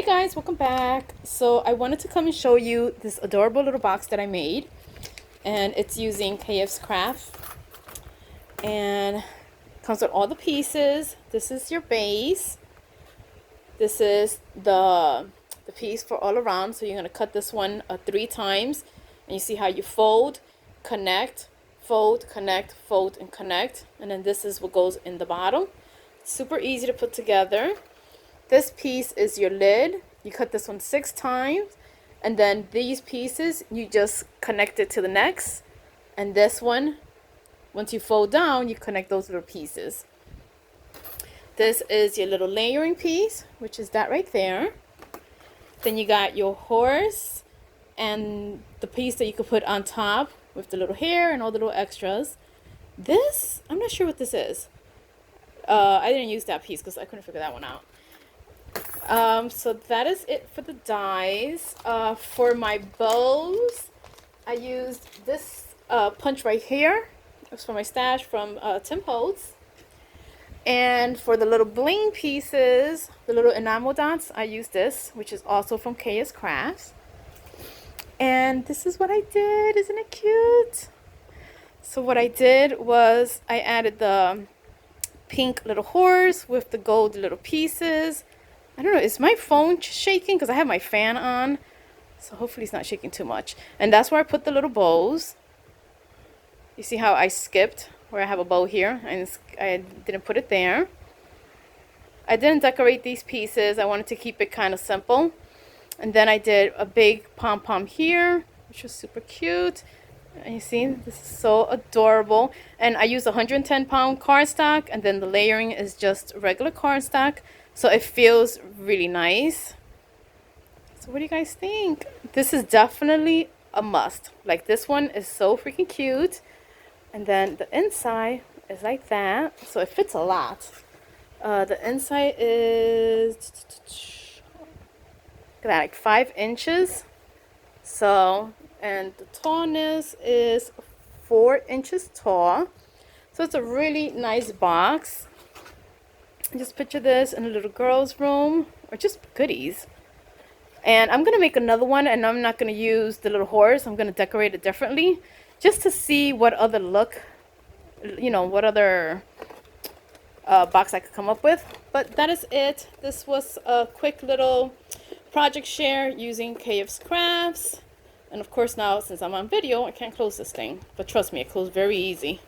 Guys, welcome back. So I wanted to come and show you this adorable little box that I made, and it's using KSCRAFT, and comes with all the pieces. This is your base. This is the piece for all around. So you're going to cut this one 3 times, and you see how you fold, connect, fold, connect, fold, and connect. And then this is what goes in the bottom. Super easy to put together. This piece is your lid. You cut this one 6 times, and then these pieces you just connect it to the next, and this one, once you fold down, you connect those little pieces. This is your little layering piece, which is that right there. Then you got your horse and the piece that you could put on top with the little hair and all the little extras. This, I'm not sure what this is. I didn't use that piece because I couldn't figure that one out. So that is it for the dies. For my bows, I used this punch right here. It was for my stash from Tim Holtz. And for the little bling pieces, the little enamel dots, I used this, which is also from KSCRAFTS. And this is what I did. Isn't it cute? So what I did was I added the pink little horse with the gold little pieces. I don't know, is my phone shaking? Because I have my fan on. So hopefully it's not shaking too much. And that's where I put the little bows. You see how I skipped where I have a bow here, and I didn't put it there. I didn't decorate these pieces. I wanted to keep it kind of simple. And then I did a big pom-pom here, which was super cute. And you see, this is so adorable. And I used 110-pound cardstock, and then the layering is just regular cardstock. So it feels really nice. So what do you guys think? This is definitely a must. Like, this one is so freaking cute. And then the inside is like that. So it fits a lot. The inside is look at that, like 5 inches. So, and the tallness is 4 inches tall. So it's a really nice box. Just picture this in a little girl's room, or just goodies. And I'm going to make another one, and I'm not going to use the little horse. I'm going to decorate it differently, just to see what other look, you know, what other box I could come up with. But that is it. This was a quick little project share using KSCRAFTS. And of course now, since I'm on video, I can't close this thing. But trust me, it closed very easy.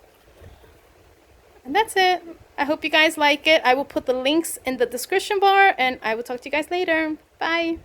And that's it. I hope you guys like it. I will put the links in the description bar, and I will talk to you guys later. Bye.